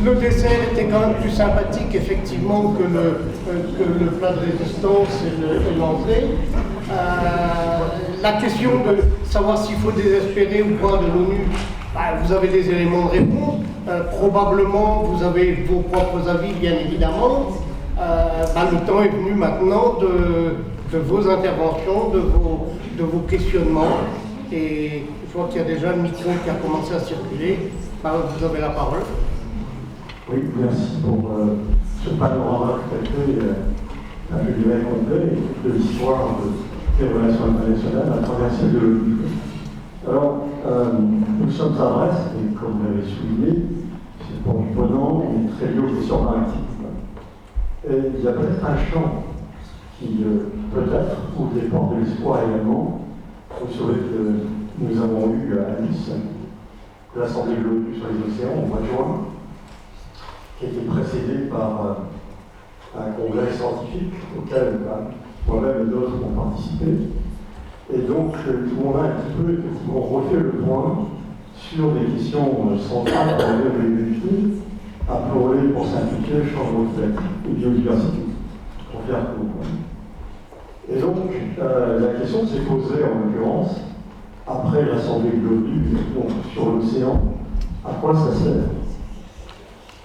Le dessert était quand même plus sympathique, effectivement, que le plat de résistance et l'entrée. La question de savoir s'il faut désespérer ou pas de l'ONU, vous avez des éléments de réponse. Probablement, vous avez vos propres avis, bien évidemment. Le temps est venu maintenant de vos interventions, de vos questionnements. Et je vois qu'il y a déjà le micro qui a commencé à circuler. Vous avez la parole. Oui, merci pour ce panorama tout à fait un peu bien complet de l'histoire des relations internationales à travers celle de l'ONU. Alors, nous sommes à Brest, et comme vous l'avez souligné, c'est pour du Ponant, on est très lié aux questions maritimes. Et il y a peut-être un champ qui, peut-être, ouvre des portes de l'espoir également. Vous savez que nous avons eu à Nice l'Assemblée de l'ONU sur les océans au mois de juin, qui a été précédé par un congrès scientifique auquel moi-même et d'autres ont participé. Et donc, on a un petit peu effectivement refait le point sur des questions centrales pour l'humanité, appelées pour simplifier le changement climatique et biodiversité, pour faire court. Et donc, la question s'est posée en l'occurrence, après l'Assemblée de l'ONU, sur l'océan, à quoi ça sert?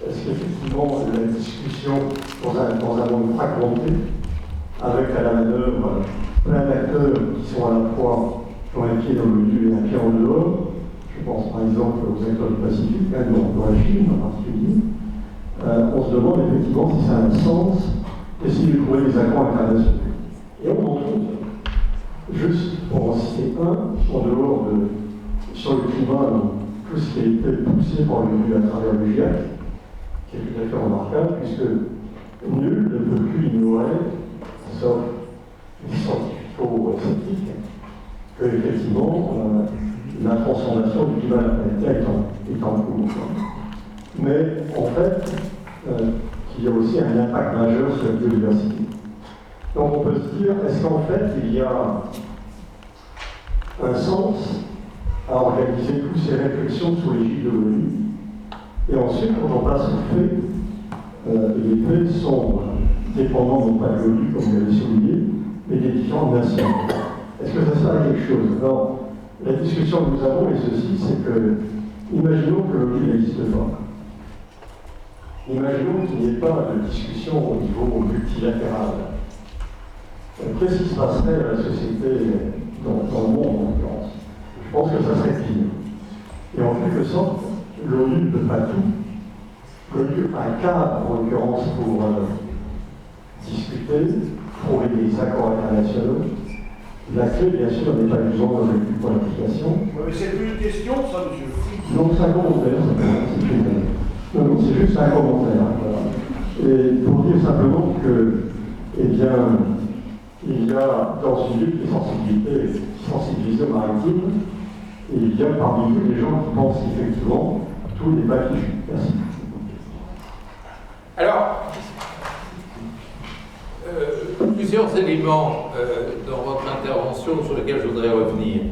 Est-ce qu'effectivement la discussion dans un monde fragmenté, avec à la manœuvre plein d'acteurs qui sont à la fois qui ont un pied dans l'ONU et un pied en dehors, je pense par exemple aux acteurs du Pacifique, dans la Chine en particulier, on se demande effectivement si ça a un sens, d'essayer de trouver des accords internationaux. Et on en trouve. Juste pour en citer un, en dehors sur le climat, tout ce qui a été poussé par l'ONU à travers le GIEC, qui est tout à fait remarquable, puisque nul ne peut plus ignorer, sauf les scientifico-sceptiques, que effectivement la transformation du climat est en cours. Mais en fait, il y a aussi un impact majeur sur la biodiversité. Donc on peut se dire, est-ce qu'en fait il y a un sens à organiser toutes ces réflexions sous l'égide de l'ONU? Et ensuite, quand on passe au fait, les faits sont dépendants non pas de l'ONU, comme vous l'avez souligné, mais des différentes nations. Est-ce que ça sert à quelque chose? Alors, la discussion que nous avons est ceci, c'est que, imaginons que l'ONU n'existe pas. Imaginons qu'il n'y ait pas de discussion au niveau multilatéral. Qu'est-ce qui se passerait à la société dans le monde, en l'occurrence? Je pense que ça serait pire. Et en quelque sorte, l'ONU ne peut pas tout. L'ONU a un cadre, en l'occurrence, pour discuter, trouver des accords internationaux. La clé, bien sûr, n'est pas besoin avec du point d'application. Mais c'est plus une question, ça, monsieur. Non, c'est un commentaire, non, c'est juste un commentaire. Voilà. Et pour dire simplement que, eh bien, il y a dans une lutte des sensibilités maritimes, et il y a parmi nous des gens qui pensent effectivement tout n'est pas fichu. Merci. Alors, plusieurs éléments dans votre intervention sur lesquels je voudrais revenir.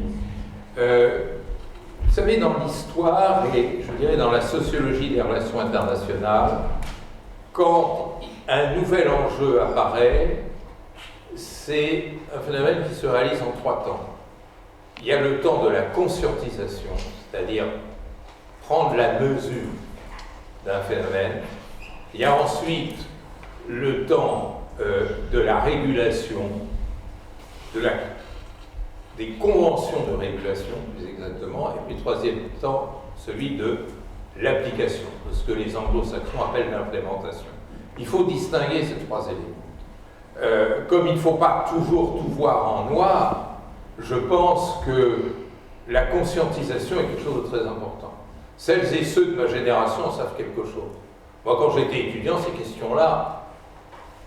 Vous savez, dans l'histoire et je dirais dans la sociologie des relations internationales, quand un nouvel enjeu apparaît, c'est un phénomène qui se réalise en 3 temps. Il y a le temps de la conscientisation, c'est-à-dire prendre la mesure d'un phénomène. Il y a ensuite le temps de la régulation, des conventions de régulation, plus exactement, et puis troisième temps, celui de l'application, de ce que les anglo-saxons appellent l'implémentation. Il faut distinguer ces 3 éléments. Comme il ne faut pas toujours tout voir en noir, je pense que la conscientisation est quelque chose de très important. Celles et ceux de ma génération savent quelque chose. Moi, quand j'étais étudiant, ces questions-là,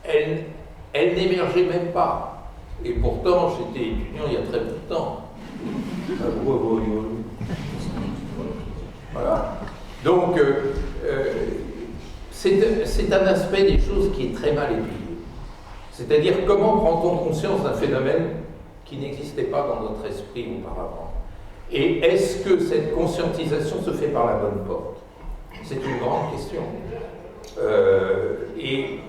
elles n'émergeaient même pas. Et pourtant, j'étais étudiant il y a très peu de temps. Voilà. Donc, c'est un aspect des choses qui est très mal étudié. C'est-à-dire, comment prend-on conscience d'un phénomène qui n'existait pas dans notre esprit auparavant? Et est-ce que cette conscientisation se fait par la bonne porte? C'est une grande question. Et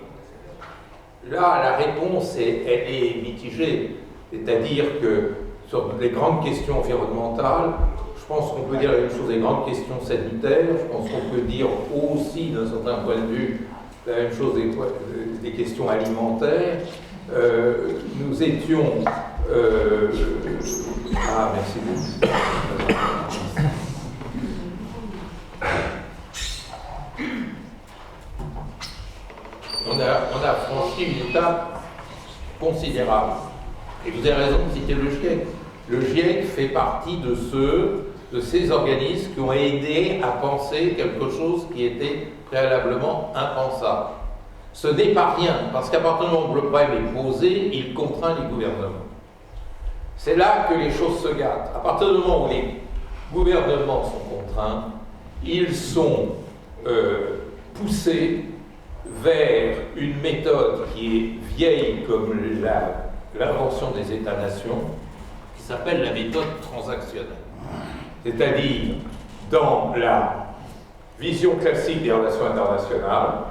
là, la réponse, elle est mitigée. C'est-à-dire que sur les grandes questions environnementales, je pense qu'on peut dire la même chose des grandes questions sanitaires, je pense qu'on peut dire aussi, d'un certain point de vue, la même chose des questions alimentaires. Nous étions... Ah, merci beaucoup. On a franchi une étape considérable. Et vous avez raison de citer le GIEC. Le GIEC fait partie de ces organismes qui ont aidé à penser quelque chose qui était préalablement impensable. Ce n'est pas rien, parce qu'à partir du moment où le problème est posé, il contraint les gouvernements. C'est là que les choses se gâtent. À partir du moment où les gouvernements sont contraints, ils sont poussés vers une méthode qui est vieille comme l'invention des États-nations, qui s'appelle la méthode transactionnelle. C'est-à-dire, dans la vision classique des relations internationales,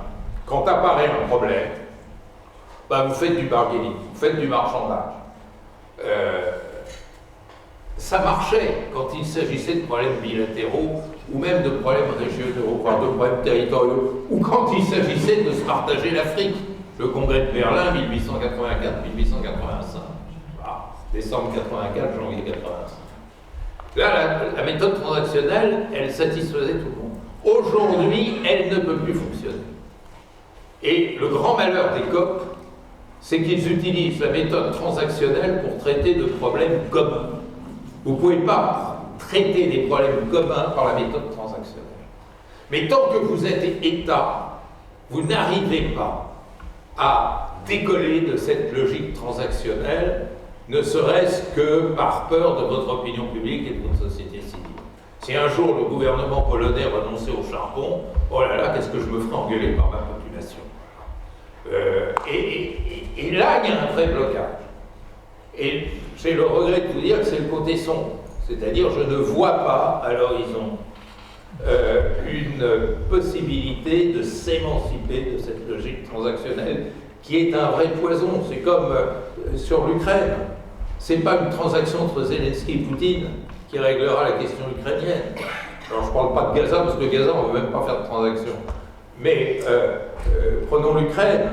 quand apparaît un problème, vous faites du bargaining, vous faites du marchandage. Ça marchait quand il s'agissait de problèmes bilatéraux ou même de problèmes régionaux, voire de problèmes territoriaux, ou quand il s'agissait de se partager l'Afrique. Le congrès de Berlin, 1884-1885. Décembre 84, janvier 85. Là, la méthode transactionnelle, elle satisfaisait tout le monde. Aujourd'hui, elle ne peut plus fonctionner. Et le grand malheur des COP, c'est qu'ils utilisent la méthode transactionnelle pour traiter de problèmes communs. Vous ne pouvez pas traiter des problèmes communs par la méthode transactionnelle. Mais tant que vous êtes État, vous n'arrivez pas à décoller de cette logique transactionnelle, ne serait-ce que par peur de votre opinion publique et de votre société civile. Si un jour le gouvernement polonais renonçait au charbon, oh là là, qu'est-ce que je me ferais engueuler par ma population. Et là, il y a un vrai blocage. Et j'ai le regret de vous dire que c'est le côté sombre. C'est-à-dire, je ne vois pas à l'horizon une possibilité de s'émanciper de cette logique transactionnelle qui est un vrai poison. C'est comme sur l'Ukraine. C'est pas une transaction entre Zelensky et Poutine qui réglera la question ukrainienne. Alors je ne parle pas de Gaza parce que Gaza on ne veut même pas faire de transaction. Mais prenons l'Ukraine.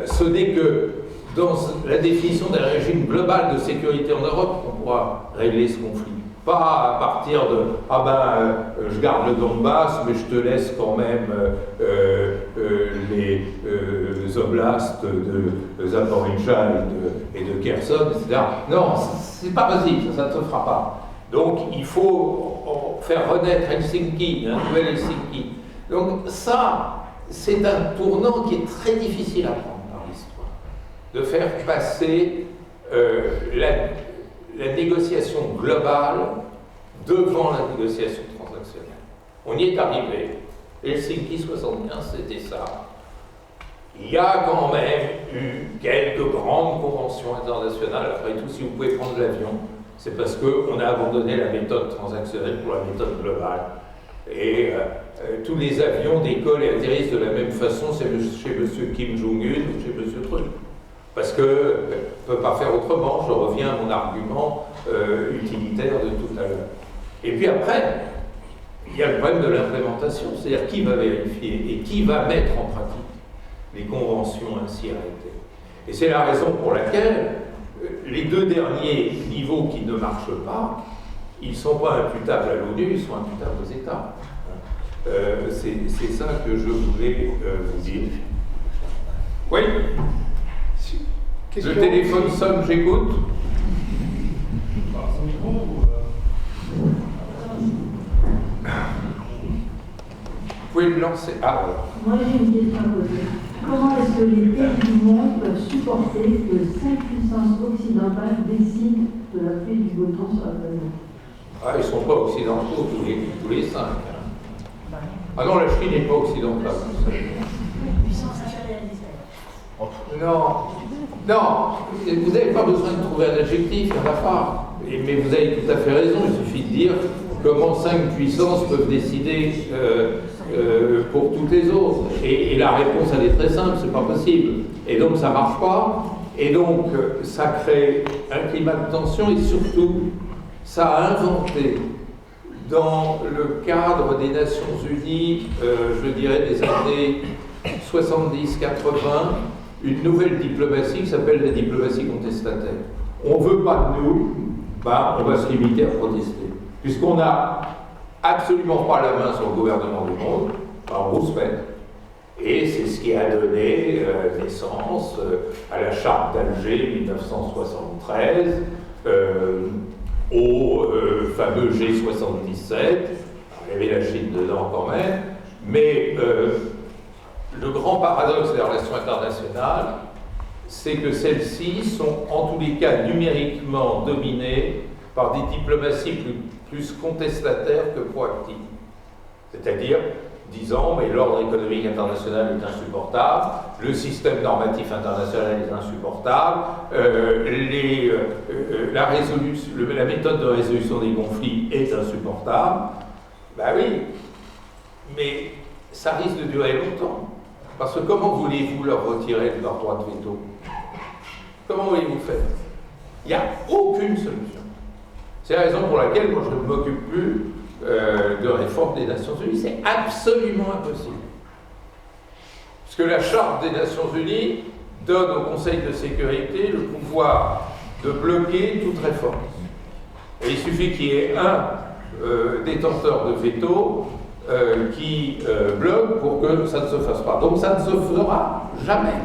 Ce n'est que dans la définition d'un régime global de sécurité en Europe qu'on pourra régler ce conflit. Pas à partir de « ah ben, je garde le Donbass, mais je te laisse quand même les oblasts de Zaporizhzhia et de Kherson, etc. » Non, c'est pas possible, ça ne se fera pas. Donc il faut faire renaître Helsinki, un nouvel Helsinki. Donc ça, c'est un tournant qui est très difficile à prendre par l'histoire. De faire passer la négociation globale devant la négociation transactionnelle. On y est arrivé. Helsinki 75, c'était ça. Il y a quand même eu quelques grandes conventions internationales. Après tout, si vous pouvez prendre l'avion, c'est parce qu'on a abandonné la méthode transactionnelle pour la méthode globale. Et tous les avions décollent et atterrissent de la même façon, c'est chez M. Kim Jong-un ou chez M. Truc. Parce qu'on ne peut pas faire autrement, je reviens à mon argument utilitaire de tout à l'heure. Et puis après, il y a le problème de l'implémentation, c'est-à-dire qui va vérifier et qui va mettre en pratique les conventions ainsi arrêtées. Et c'est la raison pour laquelle les deux derniers niveaux qui ne marchent pas, ils ne sont pas imputables à l'ONU, ils sont imputables aux États. C'est ça que je voulais vous dire. Oui. Le téléphone sonne, j'écoute. Vous pouvez le lancer. Ah, voilà. Moi, j'ai une question à poser. Comment est-ce que les pays du monde peuvent supporter que 5 puissances occidentales décident de la paix du beau temps sur la planète? Ah, ils ne sont pas occidentaux, tous les 5. Ah non, la Chine n'est pas occidentale. Puissance impérialiste. Non, vous n'avez pas besoin de trouver un adjectif, il n'y en a pas. Mais vous avez tout à fait raison, il suffit de dire Comment 5 puissances peuvent décider pour toutes les autres? Et la réponse, elle est très simple, c'est pas possible. Et donc ça marche pas, et donc ça crée un climat de tension, et surtout, ça a inventé, dans le cadre des Nations Unies, je dirais des années 70-80, une nouvelle diplomatie qui s'appelle la diplomatie contestataire. On ne veut pas de nous, on va se limiter à protester. Puisqu'on n'a absolument pas la main sur le gouvernement du monde, on Roosevelt. Et c'est ce qui a donné naissance à la charte d'Alger 1973, au fameux G77. Il y avait la Chine dedans quand même, mais le grand paradoxe des relations internationales, c'est que celles-ci sont en tous les cas numériquement dominées par des diplomaties plus contestataires que proactives. C'est-à-dire disant, mais l'ordre économique international est insupportable, le système normatif international est insupportable, la méthode de résolution des conflits est insupportable. Ben oui, mais ça risque de durer longtemps. Parce que comment voulez-vous leur retirer leur droit de veto? Comment voulez-vous faire? Il n'y a aucune solution. C'est la raison pour laquelle moi je ne m'occupe plus de réforme des Nations Unies. C'est absolument impossible. Parce que la Charte des Nations Unies donne au Conseil de sécurité le pouvoir de bloquer toute réforme. Et il suffit qu'il y ait un détenteur de veto qui bloque pour que ça ne se fasse pas. Donc ça ne se fera jamais.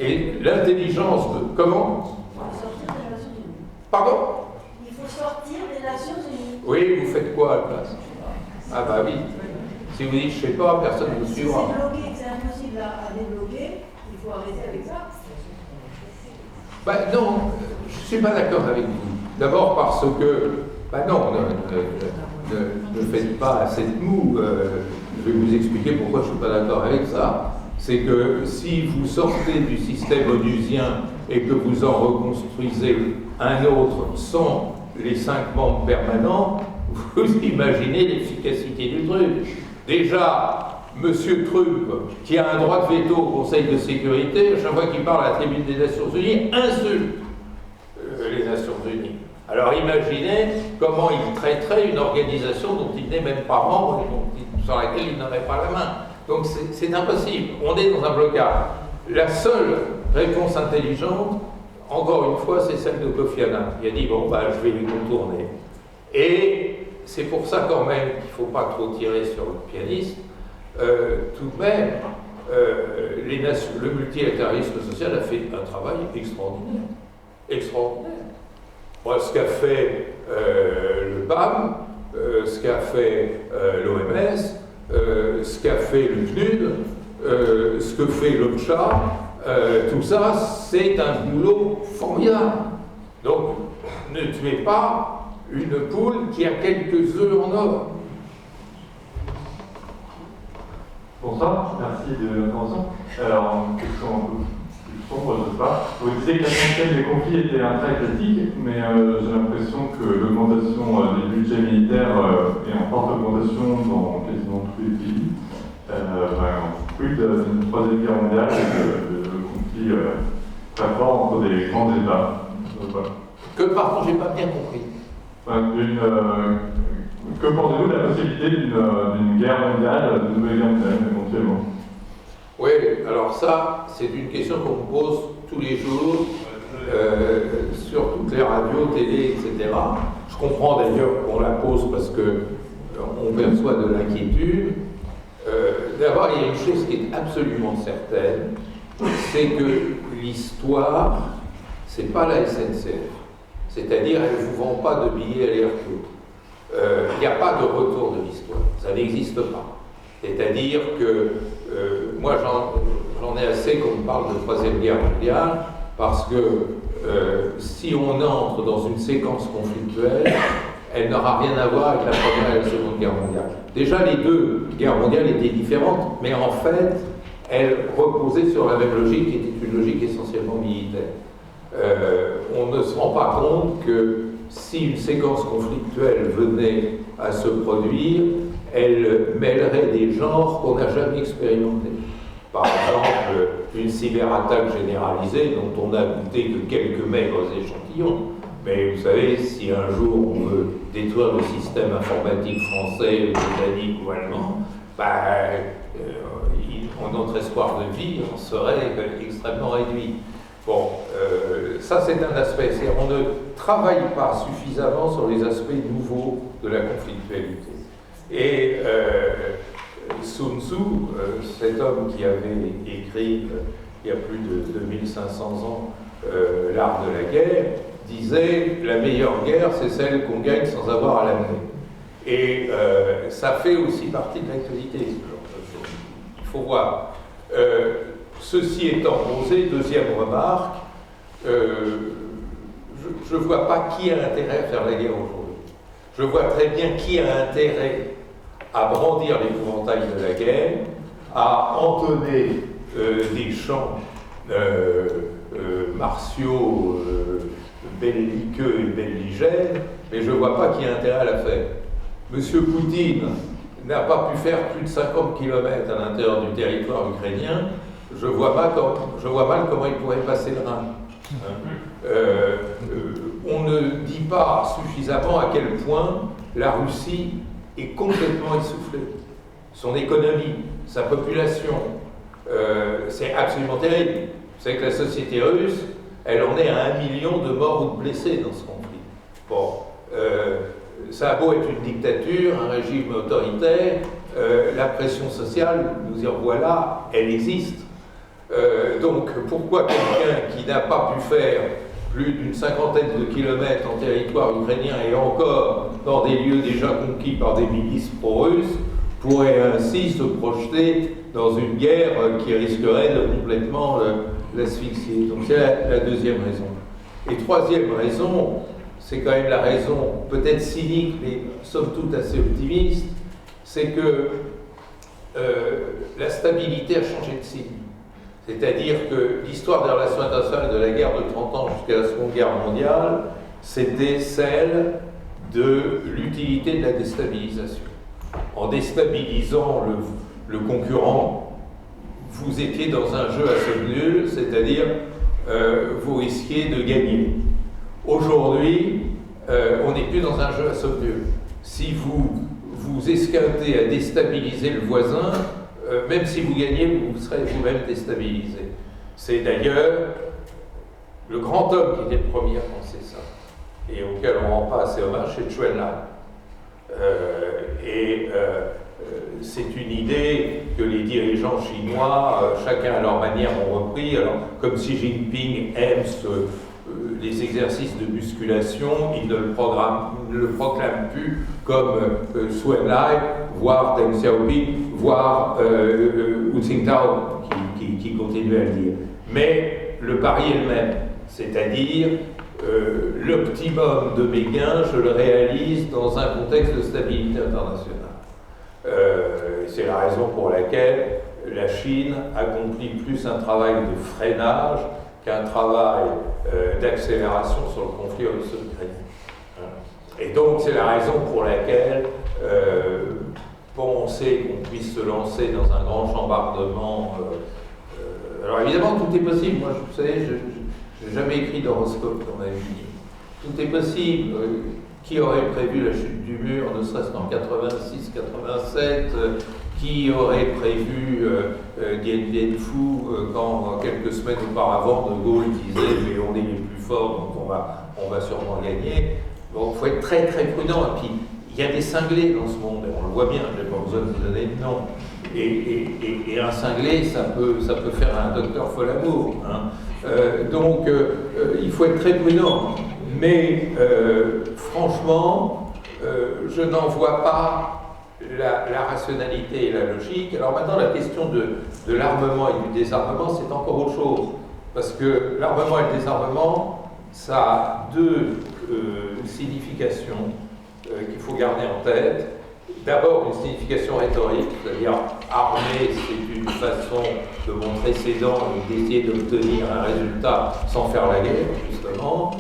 Et l'intelligence de... Comment? Pardon? Il faut sortir des Nations Unies. Oui, vous faites quoi à la place? Ah bah oui. Si vous dites je sais pas, personne ne vous suivra. Si c'est bloqué, c'est impossible à débloquer, il faut arrêter avec ça. Bah non, je ne suis pas d'accord avec vous. D'abord parce que, bah non, ne faites pas assez de mou. Je vais vous expliquer pourquoi je ne suis pas d'accord avec ça. C'est que si vous sortez du système onusien et que vous en reconstruisez un autre sans les 5 membres permanents, vous imaginez l'efficacité du truc. Déjà, M. Trump, qui a un droit de veto au Conseil de sécurité, à chaque fois qu'il parle à la tribune des Nations Unies, insulte les Nations Unies. Alors imaginez comment il traiterait une organisation dont il n'est même pas membre et sur laquelle il n'aurait pas la main. Donc c'est impossible. On est dans un blocage. La seule réponse intelligente, encore une fois, c'est celle de Kofi Annan. Il a dit, bon, je vais les contourner. Et c'est pour ça quand même qu'il ne faut pas trop tirer sur le pianiste. Tout de même, le multilatéralisme social a fait un travail extraordinaire. Extraordinaire. Moi, ce qu'a fait le PAM, ce qu'a fait l'OMS, ce qu'a fait le PNUD, ce que fait l'OCHA, tout ça, c'est un boulot formidable. Donc, ne tuez pas une poule qui a quelques œufs en or. Bonsoir, merci de l'intervention. Alors, une question un peu plus sombre, je ne sais pas. Vous disiez que l'essentiel des conflits était intraclassique, mais j'ai l'impression que l'augmentation des budgets militaires est en forte augmentation dans quasiment tous les pays. Plus d'une troisième guerre mondiale et de conflits très forts entre des grands États. Que, pardon, j'ai pas bien compris. Que pensez-vous de la possibilité d'une guerre mondiale, d'une nouvelle guerre mondiale, éventuellement? Oui, alors ça, c'est une question qu'on me pose tous les jours, sur toutes les radios, télé, etc. Je comprends d'ailleurs qu'on la pose parce qu'on perçoit de l'inquiétude. D'abord, il y a une chose qui est absolument certaine, c'est que l'histoire, c'est pas la SNCF. C'est-à-dire, elle ne vous vend pas de billets aller-retour. Il n'y a pas de retour de l'histoire. Ça n'existe pas. C'est-à-dire que moi, j'en ai assez qu'on me parle de Troisième Guerre mondiale, parce que si on entre dans une séquence conflictuelle, elle n'aura rien à voir avec la Première et la Seconde Guerre mondiale. Déjà, les deux guerres mondiales étaient différentes, mais en fait, elles reposaient sur la même logique, qui était une logique essentiellement militaire. On ne se rend pas compte que si une séquence conflictuelle venait à se produire, elle mêlerait des genres qu'on n'a jamais expérimentés. Par exemple, une cyberattaque généralisée dont on n'a goûté que quelques maigres échantillons. Mais vous savez, si un jour on veut détruire le système informatique français, britannique ou allemand, notre espoir de vie en serait extrêmement réduit. Bon, ça c'est un aspect, c'est-à-dire on ne travaille pas suffisamment sur les aspects nouveaux de la conflictualité. Et Sun Tzu, cet homme qui avait écrit il y a plus de 2500 ans l'art de la guerre, disait la meilleure guerre c'est celle qu'on gagne sans avoir à la mener. Et ça fait aussi partie de l'actualité, ce genre de choses. Il faut voir. Ceci étant posé, deuxième remarque, je ne vois pas qui a intérêt à faire la guerre aujourd'hui. Je vois très bien qui a intérêt à brandir l'épouvantail de la guerre, à entonner des chants martiaux, belliqueux et belligènes, mais je ne vois pas qui a intérêt à la faire. Monsieur Poutine n'a pas pu faire plus de 50 km à l'intérieur du territoire ukrainien, je vois mal comment il pourrait passer le Rhin. On ne dit pas suffisamment à quel point la Russie est complètement essoufflée. Son économie, sa population, c'est absolument terrible. Vous savez que la société russe, elle en est à 1 million de morts ou de blessés dans ce conflit. Bon, ça a beau être une dictature, un régime autoritaire, la pression sociale, nous y revoilà, elle existe. Donc pourquoi quelqu'un qui n'a pas pu faire plus d'une cinquantaine de kilomètres en territoire ukrainien et encore dans des lieux déjà conquis par des milices pro-russes pourrait ainsi se projeter dans une guerre qui risquerait de complètement l'asphyxier? Donc c'est la deuxième raison. Et troisième raison, c'est quand même la raison peut-être cynique, mais somme toute assez optimiste, c'est que la stabilité a changé de signe. C'est-à-dire que l'histoire des relations internationales de la guerre de 30 ans jusqu'à la Seconde Guerre mondiale, c'était celle de l'utilité de la déstabilisation. En déstabilisant le concurrent, vous étiez dans un jeu à somme nulle, c'est-à-dire vous risquiez de gagner. Aujourd'hui, on n'est plus dans un jeu à somme nulle. Si vous esquintez à déstabiliser le voisin, même si vous gagnez, vous serez vous-même déstabilisé. C'est d'ailleurs le grand homme qui était le premier à penser ça, et auquel on ne rend pas assez hommage, c'est Zhou Enlai. C'est une idée que les dirigeants chinois, chacun à leur manière, ont repris. Alors, comme Xi Jinping aime les exercices de musculation, il ne le proclame plus comme Zhou Enlai, voire Deng Xiaoping, voire Hu Jintao qui continue à le dire. Mais le pari est le même, c'est-à-dire l'optimum de mes gains, je le réalise dans un contexte de stabilité internationale. C'est la raison pour laquelle la Chine accomplit plus un travail de freinage qu'un travail d'accélération sur le conflit russo-ukrainien. Et donc c'est la raison pour laquelle penser qu'on puisse se lancer dans un grand chambardement. Alors évidemment tout est possible. Moi, vous savez, je n'ai jamais écrit d'horoscope dans ma vie. Tout est possible. Qui aurait prévu la chute du mur, ne serait-ce qu'en 86, 87 qui aurait prévu Dien Bien Phu quand quelques semaines auparavant De Gaulle disait mais on est les plus forts donc on va sûrement gagner. Bon, il faut être très très prudent. Et puis il y a des cinglés dans ce monde, on le voit bien, je n'ai pas besoin de vous donner de nom. Et un cinglé, ça peut faire un docteur Folamour. Hein. Donc il faut être très prudent. Mais franchement, je n'en vois pas la rationalité et la logique. Alors maintenant, la question de l'armement et du désarmement, c'est encore autre chose. Parce que l'armement et le désarmement, ça a deux significations qu'il faut garder en tête. D'abord, une signification rhétorique, c'est-à-dire armer, c'est une façon de montrer ses dents et d'essayer d'obtenir un résultat sans faire la guerre, justement.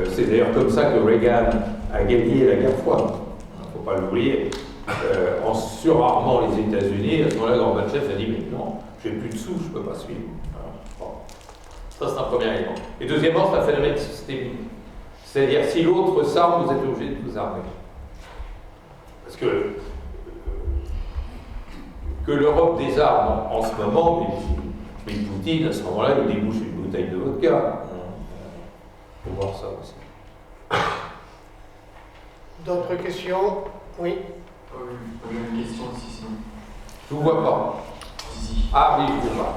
C'est d'ailleurs comme ça que Reagan a gagné la guerre froide. Il ne faut faut pas l'oublier, en surarmant les États-Unis, à ce moment-là, Gorbatchev a dit mais non, j'ai plus de sous, je peux pas suivre. Voilà. Bon. Ça, c'est un premier élément. Et deuxièmement, c'est un phénomène systémique. C'est-à-dire, si l'autre s'arme, vous êtes obligé de vous armer. Parce que l'Europe désarme en ce moment, mais Poutine, à ce moment-là, il débouche une bouteille de vodka. Il faut voir ça aussi. D'autres questions? Oui. J'ai une question aussi, sinon. Je vous vois pas. Si. Ah oui, je vous vois.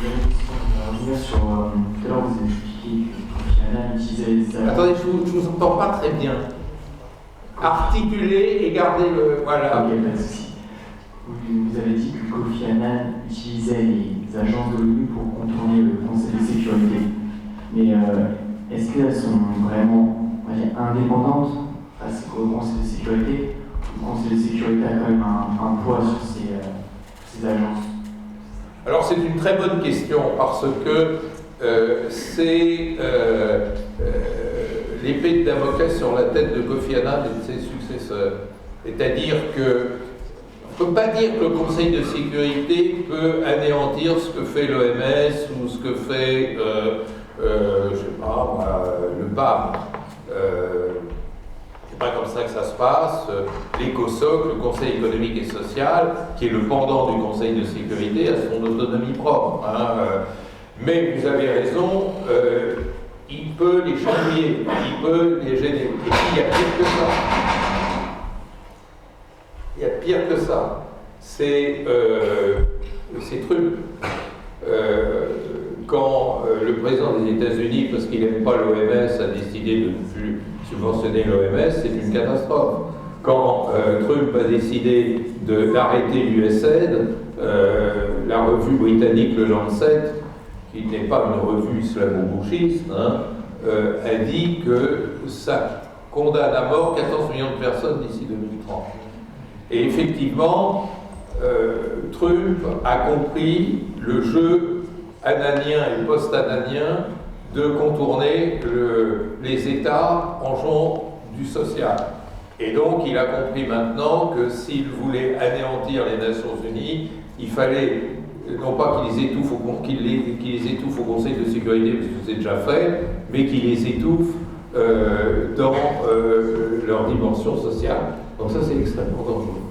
J'ai une question. Revenir sur. Tout à l'heure, vous avez expliqué que Kofi Annan utilisait les. Attendez, je vous entends pas très bien. Articuler et garder le. Voilà. Ok, pas de souci. Vous avez dit que Kofi Annan utilisait les agences de l'ONU pour contourner le Conseil de sécurité. Mais est-ce qu'elles sont vraiment, on va dire, indépendantes face au Conseil de sécurité? Le Conseil de sécurité a quand même un poids sur ces agences. Alors c'est une très bonne question parce que c'est l'épée de Damoclès sur la tête de Kofi Annan et de ses successeurs. C'est-à-dire que on ne peut pas dire que le Conseil de sécurité peut anéantir ce que fait l'OMS ou ce que fait, je sais pas, le pape. C'est pas comme ça que ça se passe. L'ECOSOC, le Conseil économique et social, qui est le pendant du Conseil de sécurité, a son autonomie propre. Mais vous avez raison, il peut les chatouiller, il peut les gêner. Et puis il y a pire que ça. Il y a pire que ça. C'est Trump. Quand le président des États-Unis, parce qu'il n'aime pas l'OMS, a décidé de ne plus subventionner l'OMS, c'est une catastrophe. Quand Trump a décidé d'arrêter l'USAID, la revue britannique Le Lancet, qui n'est pas une revue islamo-gauchiste, a dit que ça condamne à mort 14 millions de personnes d'ici 2030. Et effectivement, Trump a compris le jeu ananien et post-ananien de contourner les États en jouant du social. Et donc, il a compris maintenant que s'il voulait anéantir les Nations Unies, il fallait non pas qu'il les étouffe au Conseil de sécurité, parce que c'est déjà fait, mais qu'il les étouffe dans leur dimension sociale. Donc ça, c'est extrêmement dangereux.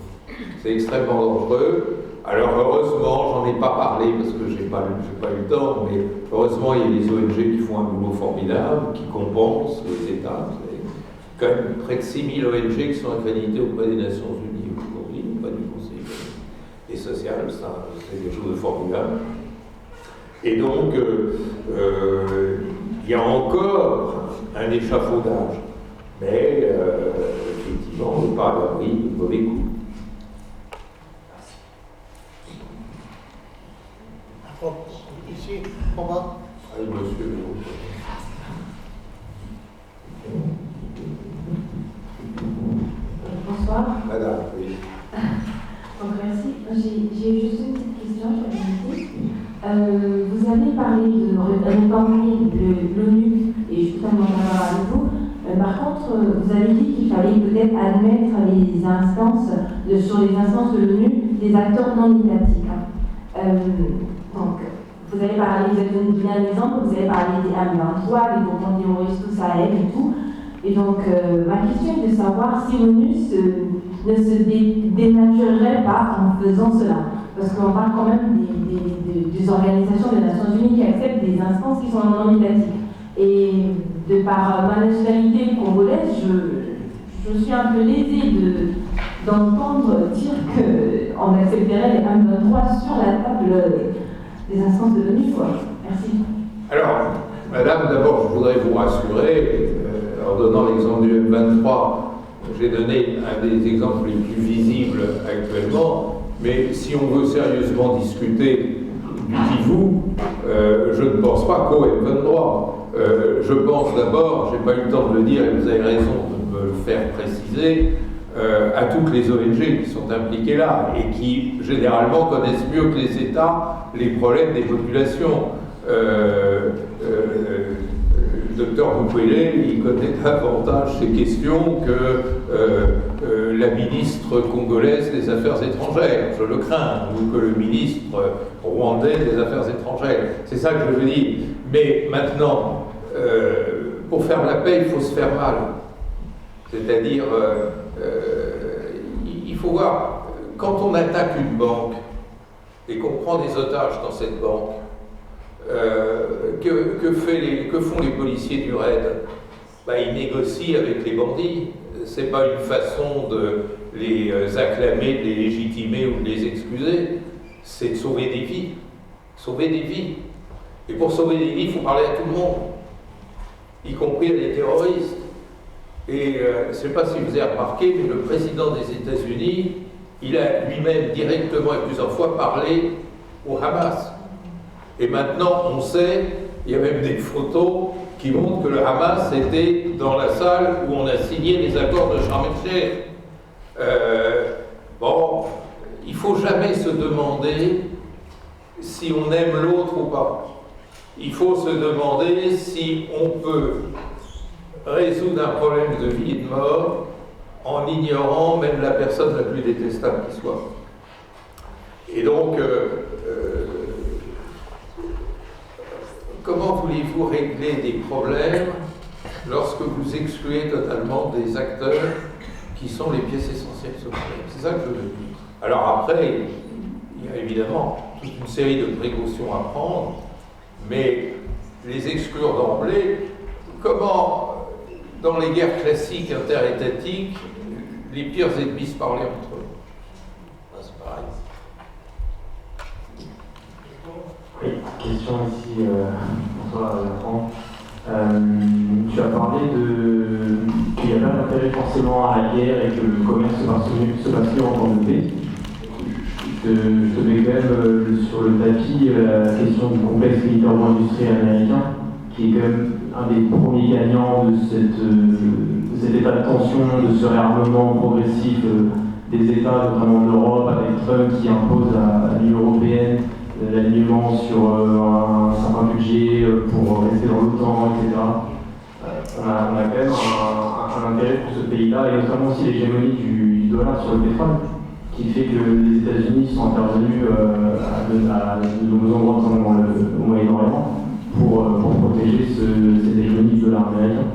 C'est extrêmement dangereux. Alors heureusement, j'en ai pas parlé parce que j'ai pas eu le temps, mais heureusement, il y a des ONG qui font un boulot formidable, qui compensent les États. Il y a quand même près de 6000 ONG qui sont accréditées auprès des Nations Unies aujourd'hui, pas du Conseil et social, ça, c'est quelque chose de formidable. Et donc, il y a encore un échafaudage, mais effectivement, on n'est pas à l'abri de mauvais coups. Ici, en bas. Allez, monsieur. Bonsoir. Madame, oui. Donc, merci. J'ai juste une petite question, vous avez parlé de réformer l'ONU, et je suis totalement d'accord avec vous. Par contre, vous avez dit qu'il fallait peut-être admettre sur les instances de l'ONU, des acteurs non étatiques. Donc, vous avez donné un exemple, vous avez parlé des M23, des groupements terroristes au Sahel et tout. Et donc, ma question est de savoir si l'ONU ne se dénaturerait pas en faisant cela. Parce qu'on parle quand même des organisations des Nations Unies qui acceptent des instances qui sont non étatiques. Et de par ma nationalité congolaise, je suis un peu lésée d'entendre dire qu'on accepterait les M23 sur la table des instances de l'ONU. Merci. Alors, madame, d'abord, je voudrais vous rassurer, en donnant l'exemple du M23, j'ai donné un des exemples les plus visibles actuellement, mais si on veut sérieusement discuter du Kivu, je ne pense pas qu'au M23. Je pense d'abord, je n'ai pas eu le temps de le dire, et vous avez raison de me le faire préciser, à toutes les ONG qui sont impliquées là, et qui, généralement, connaissent mieux que les États les problèmes des populations. Le docteur Mukwege, il connaît davantage ces questions que la ministre congolaise des Affaires étrangères, je le crains, ou que le ministre rwandais des Affaires étrangères. C'est ça que je veux dire. Mais maintenant, pour faire la paix, il faut se faire mal. C'est-à-dire, il faut voir, quand on attaque une banque et qu'on prend des otages dans cette banque, que font les policiers du RAID? Ils négocient avec les bandits. C'est pas une façon de les acclamer, de les légitimer ou de les excuser. C'est de sauver des vies. Sauver des vies. Et pour sauver des vies, il faut parler à tout le monde, y compris à des terroristes. Et je ne sais pas si vous avez remarqué, mais le président des États-Unis, il a lui-même directement et plusieurs fois parlé au Hamas. Et maintenant, on sait, il y a même des photos qui montrent que le Hamas était dans la salle où on a signé les accords de Sharm el-Sheikh. Il ne faut jamais se demander si on aime l'autre ou pas. Il faut se demander si on peut résoudre un problème de vie et de mort en ignorant même la personne la plus détestable qui soit. Et donc, comment voulez-vous régler des problèmes lorsque vous excluez totalement des acteurs qui sont les pièces essentielles de ce problème? C'est ça que je veux dire. Alors après, il y a évidemment toute une série de précautions à prendre, mais les exclure d'emblée, comment, dans les guerres classiques interétatiques, les pires ennemis se parlaient entre eux? C'est pareil. Oui, question ici pour toi, Franck. Tu as parlé qu'il n'y a pas d'intérêt forcément à la guerre et que le commerce se passe mieux en temps de paix. Je te mets quand même sur le tapis la question du complexe militaro-industriel américain, qui est quand même un des premiers gagnants de cet état de tension, de ce réarmement progressif des États, notamment de l'Europe, avec Trump qui impose à l'Union européenne l'alignement sur un certain budget pour rester dans l'OTAN, etc. On a quand même un intérêt pour ce pays-là, et notamment aussi l'hégémonie du dollar sur le pétrole, qui fait que les États-Unis sont intervenus à de nombreux endroits au Moyen-Orient pour protéger cette hégémonie du dollar américain.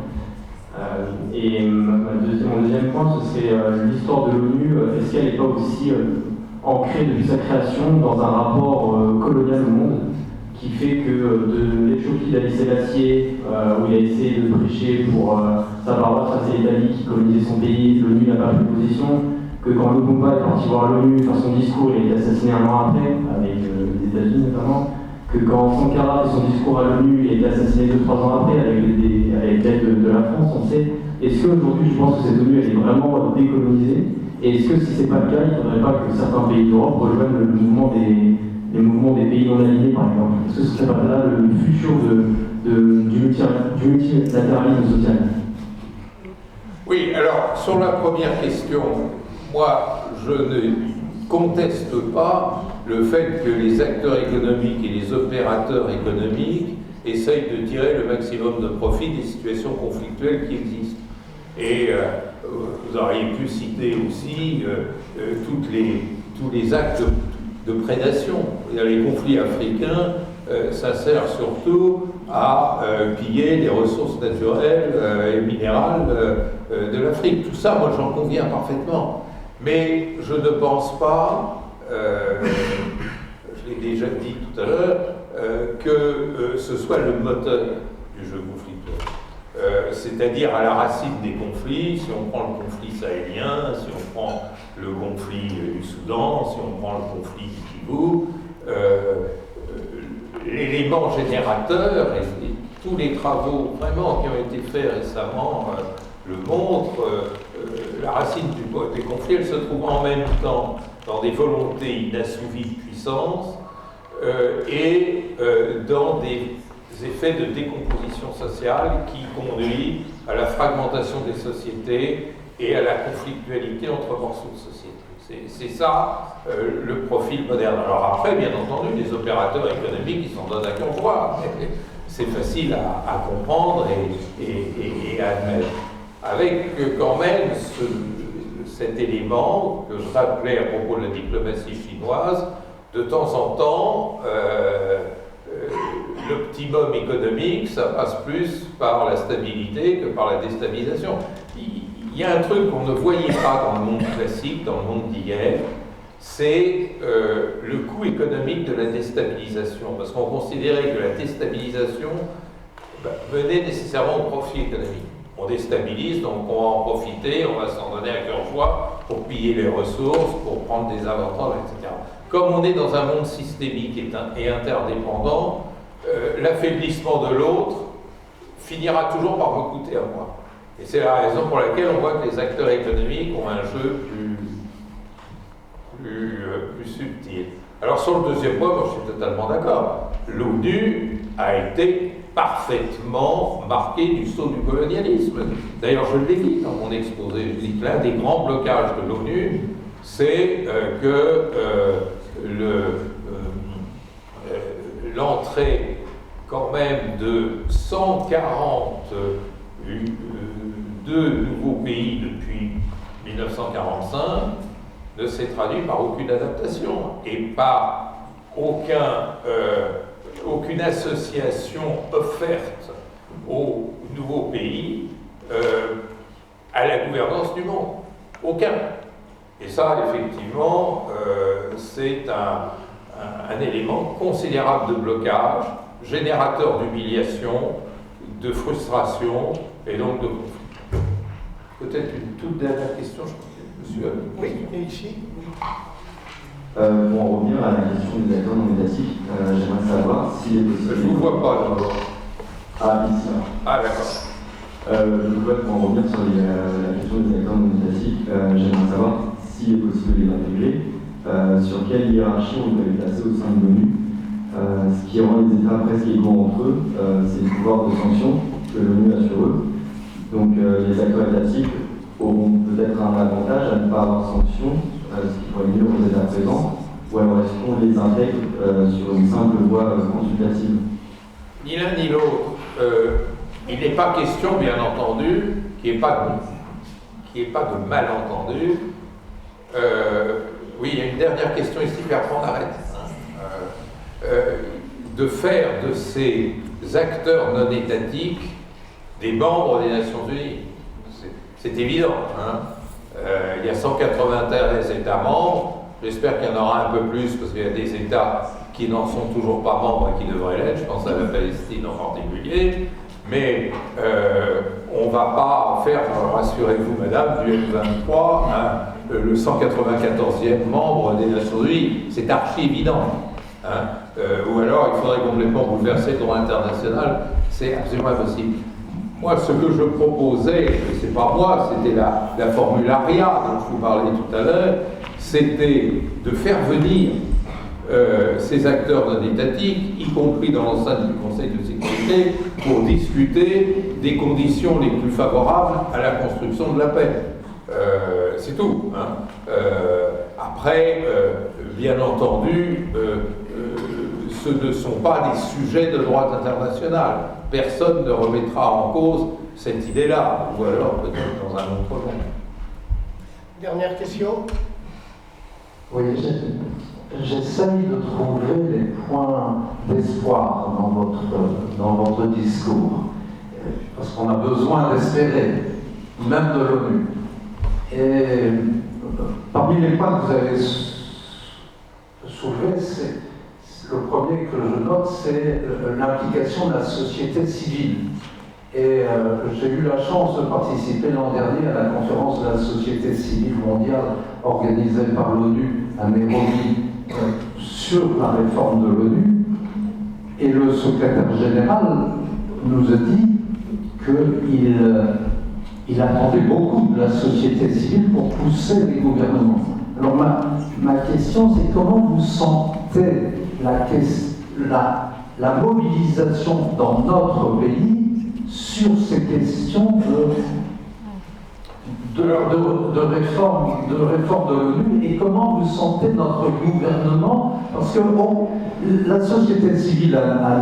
Et mon deuxième point, ce serait l'histoire de l'ONU. Est-ce qu'elle n'est pas aussi ancrée depuis sa création dans un rapport colonial au monde, qui fait que de l'Éthiopie d'Haïlé Sélassié, où il a essayé de prêcher pour sa paroisse face à l'Italie qui colonisait son pays, l'ONU n'a pas pris position, que quand Lumumba est parti voir l'ONU faire son discours, il a été assassiné un an après, avec les États-Unis notamment, que quand Sankara fait son discours à l'ONU, il a été assassiné 2-3 ans après, avec l'aide de la France, on sait. Est-ce qu'aujourd'hui, je pense que cette ONU elle est vraiment décolonisée? Et est-ce que si ce n'est pas le cas, il ne faudrait pas que certains pays d'Europe rejoignent le mouvement des pays non alignés, par exemple? Est-ce que ce serait pas là le futur du multilatéralisme social? Oui, alors, sur la première question, moi, je ne conteste pas le fait que les acteurs économiques et les opérateurs économiques essayent de tirer le maximum de profit des situations conflictuelles qui existent. Et vous auriez pu citer aussi tous les actes de prédation. Les conflits africains, ça sert surtout à piller les ressources naturelles et minérales de l'Afrique. Tout ça, moi j'en conviens parfaitement. Mais je ne pense pas, je l'ai déjà dit tout à l'heure, que ce soit le moteur du jeu conflictuel. C'est-à-dire à la racine des conflits, si on prend le conflit sahélien, si on prend le conflit du Soudan, si on prend le conflit du Kivu, l'élément générateur, et tous les travaux vraiment qui ont été faits récemment le montrent, la racine des conflits, elle se trouve en même temps dans des volontés inassouvies de puissance et dans des effets de décomposition sociale qui conduisent à la fragmentation des sociétés et à la conflictualité entre morceaux de société. C'est ça le profil moderne. Alors après, bien entendu, les opérateurs économiques, ils s'en donnent à cœur joie. C'est facile à comprendre et à admettre. Avec quand même cet élément que je rappelais à propos de la diplomatie chinoise. De temps en temps, l'optimum économique, ça passe plus par la stabilité que par la déstabilisation. Il y a un truc qu'on ne voyait pas dans le monde classique, dans le monde d'hier, c'est le coût économique de la déstabilisation, parce qu'on considérait que la déstabilisation menait nécessairement au profit économique. On déstabilise, donc on va en profiter, on va s'en donner à cœur joie pour piller les ressources, pour prendre des avantages, etc. Comme on est dans un monde systémique et interdépendant, l'affaiblissement de l'autre finira toujours par me coûter à moi. Et c'est la raison pour laquelle on voit que les acteurs économiques ont un jeu plus subtil. Alors sur le deuxième point, moi je suis totalement d'accord. L'ONU a été parfaitement marquée du sceau du colonialisme. D'ailleurs, je l'ai dit dans mon exposé, je dis que l'un des grands blocages de l'ONU, c'est que l'entrée quand même de 142 nouveaux pays depuis 1945 ne s'est traduit par aucune adaptation et par aucune association offerte aux nouveaux pays à la gouvernance du monde. Aucun. Et ça, effectivement, c'est un élément considérable de blocage, générateur d'humiliation, de frustration et donc de conflit. Peut-être une toute dernière question, je crois que monsieur. Oui, et ici. Pour en revenir à la question des acteurs non étatiques, j'aimerais savoir s'il est possible. Je ne vous vois pas d'abord. Ah, ici. Ah, d'accord. Pour en revenir sur la question des acteurs non étatiques, j'aimerais savoir s'il est possible de les intégrer, sur quelle hiérarchie on peut les placer au sein de l'ONU. Ce qui rend les États presque égaux entre eux, c'est le pouvoir de sanction que l'ONU a sur eux. Donc les acteurs étatiques auront peut-être un avantage à ne pas avoir sanction, ce qui pourrait nuire aux États présents, ou alors est-ce qu'on les intègre sur une simple voie consultative? Ni l'un ni l'autre. Il n'est pas question, bien entendu, qu'il n'y ait pas de malentendu. Oui, il y a une dernière question ici, puis après on arrête. De faire de ces acteurs non étatiques des membres des Nations Unies. C'est évident. Hein. Il y a 193 États membres. J'espère qu'il y en aura un peu plus, parce qu'il y a des États qui n'en sont toujours pas membres et qui devraient l'être. Je pense à la Palestine en particulier. Mais on ne va pas faire, rassurez-vous madame, du M23, hein, le 194e membre des Nations Unies. C'est archi évident. Hein. Ou alors il faudrait complètement bouleverser le droit international. C'est absolument impossible. Moi, ce que je proposais, et c'est pas moi, c'était la formule ARIA dont je vous parlais tout à l'heure, c'était de faire venir ces acteurs non étatiques, y compris dans l'enceinte du Conseil de sécurité, pour discuter des conditions les plus favorables à la construction de la paix. C'est tout. Hein. Après, bien entendu, ce ne sont pas des sujets de droit international. Personne ne remettra en cause cette idée-là, ou alors peut-être dans un autre monde. Dernière question. Oui, j'essaye de trouver les points d'espoir dans votre discours, parce qu'on a besoin d'espérer, même de l'ONU. Et parmi les points que vous avez soulevés, le premier que je note, c'est l'implication de la société civile. Et j'ai eu la chance de participer l'an dernier à la conférence de la société civile mondiale organisée par l'ONU à Nairobi sur la réforme de l'ONU. Et le secrétaire général nous a dit qu'il attendait beaucoup de la société civile pour pousser les gouvernements. Alors ma question, c'est comment vous sentez la mobilisation dans notre pays sur ces questions de réforme de l'ONU, et comment vous sentez notre gouvernement, parce que la société civile à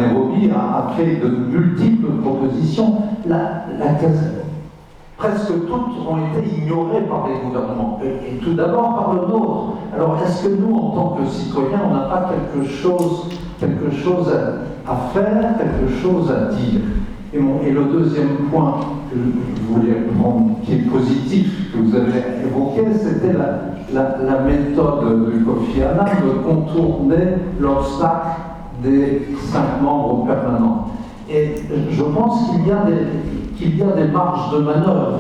presque toutes ont été ignorées par les gouvernements, et tout d'abord par le nôtre. Alors est-ce que nous, en tant que citoyens, on n'a pas quelque chose à faire, quelque chose à dire? Et le deuxième point que je voulais prendre, qui est positif, que vous avez évoqué, c'était la méthode du Kofi Annan de contourner l'obstacle des 5 membres permanents. Et je pense qu'il y a des marges de manœuvre.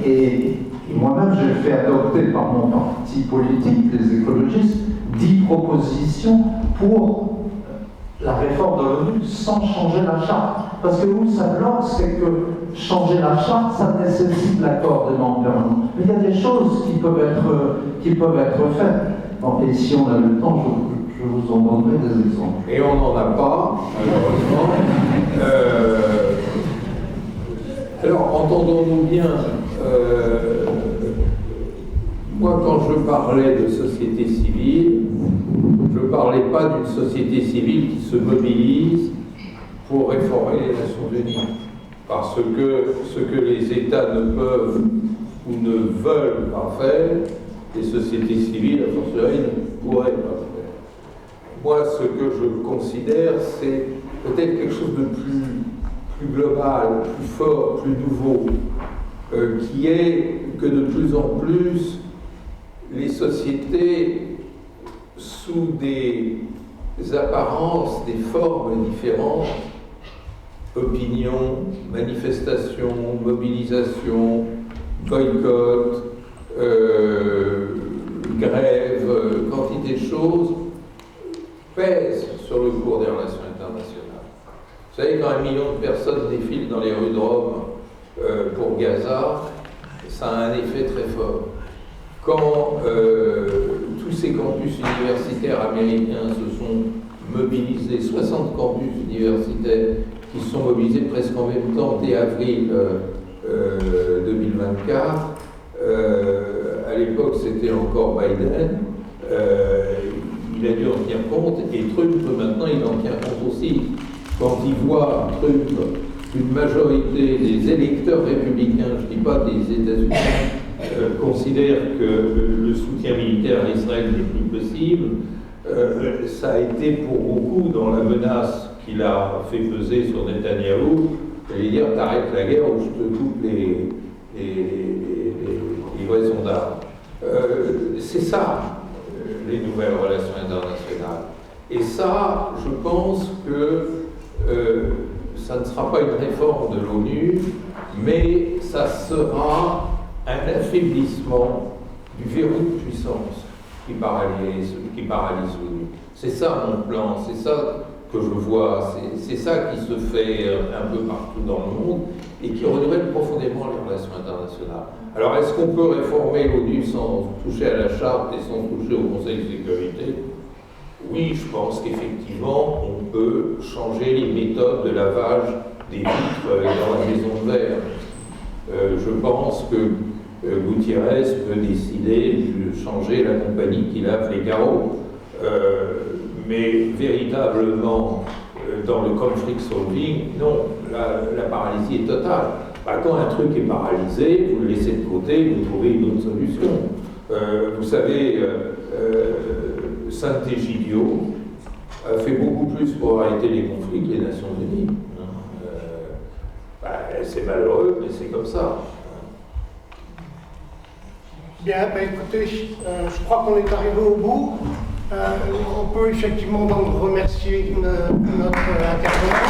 Et moi-même, j'ai fait adopter par mon parti politique, les écologistes, 10 propositions pour la réforme de l'ONU sans changer la charte. Parce que où ça bloque, c'est que changer la charte, ça nécessite l'accord des membres permanents. Mais il y a des choses qui peuvent être faites. Bon, et si on a le temps, je vous en donnerai des exemples. Et on n'en a pas, malheureusement. Alors, entendons-nous bien, moi, quand je parlais de société civile, je ne parlais pas d'une société civile qui se mobilise pour réformer les Nations Unies. Parce que ce que les États ne peuvent ou ne veulent pas faire, les sociétés civiles, a fortiori, ne pourraient pas faire. Moi, ce que je considère, c'est peut-être quelque chose de plus global, plus fort, plus nouveau, qui est que de plus en plus, les sociétés, sous des apparences, des formes différentes, opinions, manifestations, mobilisations, boycotts, grèves, quantité de choses, pèsent sur le cours des relations internationales. Vous savez, quand 1 million de personnes défilent dans les rues de Rome pour Gaza, ça a un effet très fort. Quand tous ces campus universitaires américains se sont mobilisés, 60 campus universitaires qui se sont mobilisés presque en même temps dès avril 2024, à l'époque c'était encore Biden, il a dû en tenir compte, et Trump maintenant il en tient compte aussi. Quand il voit Trump, une majorité des électeurs républicains, je ne dis pas des États-Unis, considèrent que le soutien militaire à Israël n'est plus possible, ça a été pour beaucoup dans la menace qu'il a fait peser sur Netanyahou, j'allais dire t'arrêtes la guerre ou je te coupe les livraisons d'armes. C'est ça, les nouvelles relations internationales. Et ça, je pense que ça ne sera pas une réforme de l'ONU, mais ça sera un affaiblissement du verrou de puissance qui paralyse l'ONU. C'est ça mon plan, c'est ça que je vois, c'est ça qui se fait un peu partout dans le monde et qui renouvelle profondément les relations internationales. Alors est-ce qu'on peut réformer l'ONU sans toucher à la charte et sans toucher au Conseil de sécurité? Oui, je pense qu'effectivement, on peut changer les méthodes de lavage des vitres dans la maison de verre. Je pense que Gutiérrez peut décider de changer la compagnie qui lave les carreaux. Mais véritablement, dans le conflict solving, non, la paralysie est totale. Quand un truc est paralysé, vous le laissez de côté, vous trouvez une autre solution. Vous savez, Saint-Égidio a fait beaucoup plus pour arrêter les conflits que les Nations Unies. C'est malheureux, mais c'est comme ça. Bien, écoutez, je crois qu'on est arrivé au bout. On peut effectivement donc remercier notre intervenant.